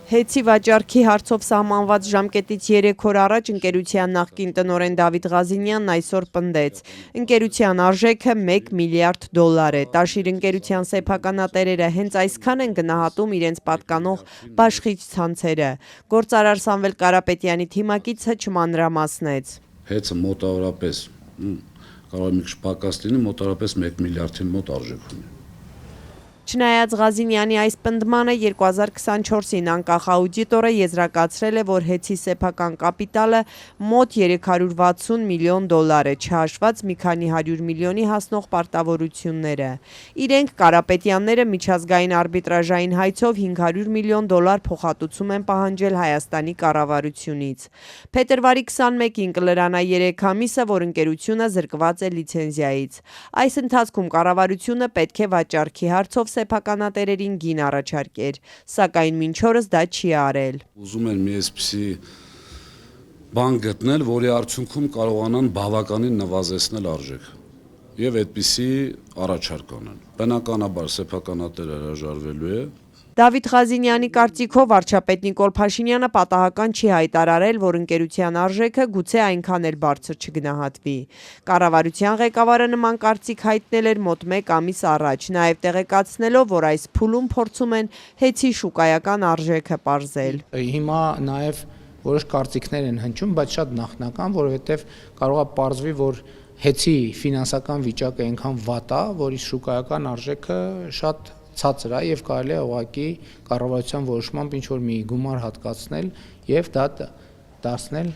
Հեցի վաճառքի հարցով սահմանված ժամկետից 3 օր առաջ ընկերության նախկին տնօրեն Դավիթ Ղազինյանն այսօր պնդեց. ընկերության արժեքը 1 միլիարդ դոլար է, Տաշիր ընկերության սեփականատերերը հենց այսքան են գնահատում իրենց պատկանող բաշխիչ ցանցերը։ Գործարար Սամվել Կարապետյանի թիմակիցը չմանրամասնեց. Հեցը մոտավորապես, կարող է մի քիչ պակաս լինի, մոտավորապես 1 միլիարդին մոտ արժեք ունի։ Չնայած Ղազինյանի այս պնդմանը 2024-ին անկախ աուդիտորը եզրակացրել է, որ հեցի սեփական կապիտալը մոտ 360 միլիոն դոլար է, չհաշված մի քանի 100 միլիոնի հասնող պարտավորությունները։ Իրենք Կարապետյանները միջազգային արբիտրաժային հայցով 500 միլիոն դոլար փոխհատուցում են պահանջել Հայաստանի կառավարությունից։ Փետրվարի 21-ին կլրանա 3 ամիսը, որ ընկերությունը զրկված է լիցենզիայից։ Այս ընթացքում կառավարությունը պետք է վաճառքի հարցով սեփականատերերին գին առաջարկեր, սակայն մինչ օրս դա չի արել։ Ուզում են մի այսպիսի բան գտնել, որի արդյունքում կարողանան բավականին նվազեցնել արժեքը եւ այդպիսի առաջարկ անեն։ Բնականաբար սեփականատերը հրաժարվելու է։ Դավիթ Ղազինյանի կարծիքով վարչապետ Նիկոլ Փաշինյանը պատահական չի հայտարարել, որ ընկերության արժեքը գուցե այնքան էլ բարձր չգնահատվի։ Կառավարության ղեկավարը նման կարծիք հայտնել էր մոտ 1 ամիս առաջ, նաև տեղեկացնելով, որ այս փուլում փորձում են հեցի շուկայական արժեքը պարզել։ Հիմա նաև որոշ կարծիքներ են հնչում, բայց շատ նախնական, որովհետև կարող է պարզվի, որ հեցի ֆինանսական վիճակը այնքան վատ է, որ իր շուկայական արժեքը շատ ցածր է եւ կարելի է ուղղակի կառավարության որոշմամբ ինչ որ մի գումար հատկացնել եւ դա դարձնել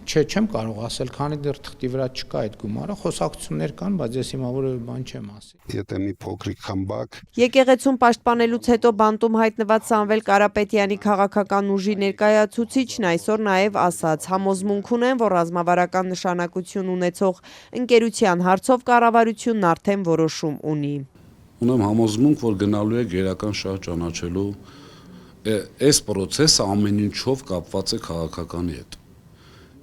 չեմ կարող ասել, քանի դեռ թղթի վրա չկա այդ գումարը, խոսակցություններ կան, բայց ես հիմա որևէ բան չեմ ասի։ Եթե մի փոքրիկ խմբակ Եկեղեցուն պաշտպանելուց հետո բանտում հայտնված Սամվել Կարապետյանի քաղաքական ուժի ներկայացուցիչն այսօր նաև ասաց. համոզմունք ունեն, որ ռազմավարական նշանակություն ունեցող ընկերության հարցով կառավարությունն արդեն որոշում ունի։ Ունեմ համոզմունք, որ գնալու է գերական շահ ճանաչելու այս process-ը ամեն ինչով կապված է քաղաքականի հետ։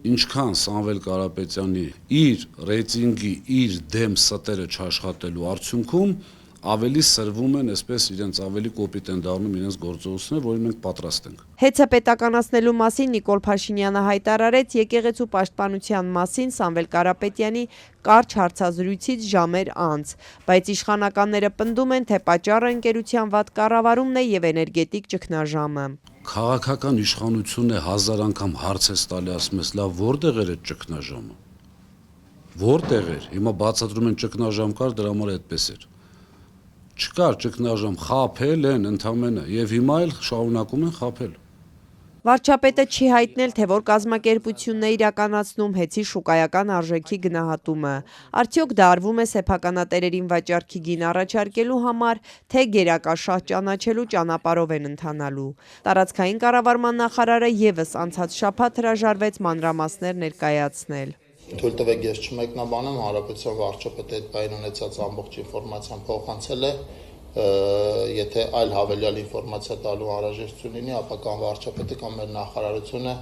Ինչքան Սամվել Կարապետյանի իր ռեյտինգի, իր դեմ ստերը չաշխատելու արդյունքում ավելի սրվում են, այսպես իրենց ավելի կոպիտ են դառնում իրենց գործողությունները, որին մենք պատրաստ ենք։ Հեցը պետականացնելու մասին Նիկոլ Փաշինյանը հայտարարեց եկեղեցու պաշտպանության մասին Սամվել Կարապետյանի կարճ հարցազրույցից ժամեր անց, բայց իշխանականները պնդում են, թե պատճառը ընկերության վատ կառավարումն է եւ էներգետիկ ճգնաժամը։ Քաղաքական իշխանությունը 1000 անգամ հարց է տալի, ասում ես, լավ, որտեղ էր այդ ճգնաժամը։ Որտեղ էր։ Հիմա բացատրում են ճգնաժամ կար, դրա համար այդպես էր։ Չկար ճգնաժամ, խաբել են ընդամենը եւ հիմա էլ շարունակում են խաբել։ Վարչապետը չի հայտնել, թե որ կազմակերպությունն է իրականացնում հեցի շուկայական արժեքի գնահատումը։ Արդյոք դա արվում է սեփականատերերին վաճառքի գին առաջարկելու համար, թե գերակա շահ ճանաչելու ճանապարհով են ընթանալու։ Տարածքային կառավարման նախարարը եւս անցած շաբաթ հրաժարվեց մանրամասներ ներկայացնել։ Թույլ տվեք ես չմեկնաբանեմ, հանրապետության վարչապետը այդ բան ունեցած ամբողջ ինֆորմացիան փոխանցել է, եթե այլ հավելյալ ինֆորմացիա տալու անհրաժեշտություն լինի, ապա կամ վարչապետը կամ մեր նախարարությունը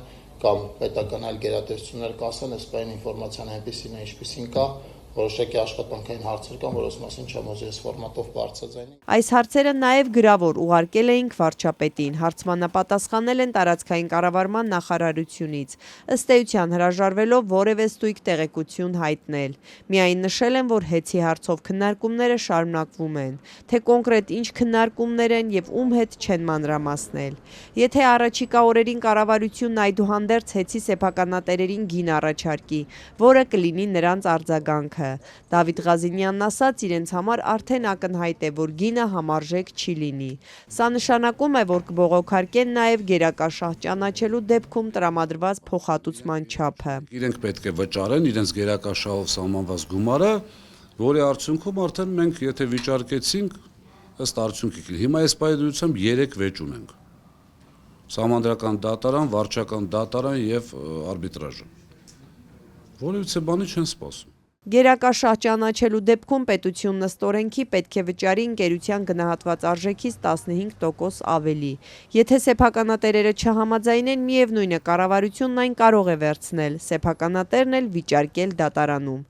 կամ պետական այլ գերատեսչություններ կասեն, այս բան ինֆորմացիան այնպեսին է, ինչպեսին կա, որոշակի աշխատանքային հարցեր կան, որոնց մասին չեմ ուզի այս ֆորմատով բարձրաձայնի։ Այս հարցերը նաև գրավոր ուղարկել էինք վարչապետին, հարցմանապատասխանել են տարածքային կառավարման նախարարությունից, ըստ էության հրաժարվելով որևէ ստույգ տեղեկություն հայտնել։ Միայն նշել են, որ հեցի հարցով քննարկումները շարունակվում են, թե կոնկրետ ինչ քննարկումներ են եւ ում հետ չեն մանրամասնել։ Եթե առաջիկա օրերին կառավարությունն այդուհանդերձ հեցի սեփականատերերին գին առաջարկի, որը կլինի նրանց արձագանքը։ Դավիթ Ղազինյանն ասաց, իրենց համար արդեն ակնհայտ է, որ գինը համարժեք չի լինի։ Սա նշանակում է, որ կբողոքարկեն նաև գերակա շահ ճանաչելու դեպքում տրամադրված փոխհատուցման չափը։ Իրենք պետք է վճարեն իրենց գերակա շահով սահմանված գումարը, որի արդյունքում արդեն մենք եթե վիճարկեցինք, ըստ արդյունքի հիմա այս պայմանությամբ 3 վեճ ունենք։ Սահմանադրական դատարան, վարչական դատարան եւ արբիտրաժը։ Որևիցե բանի չեն սպասում։ Գերակա շահ ճանաչելու դեպքում պետությունն ըստ օրենքի պետք է վճարի ընկերության գնահատված արժեքից 15% ավելի։ Եթե սեփականատերերը չհամաձայնեն, միևնույն է կառավարությունն այն կարող է վերցնել, սեփականատերն էլ վիճարկել դատարանում։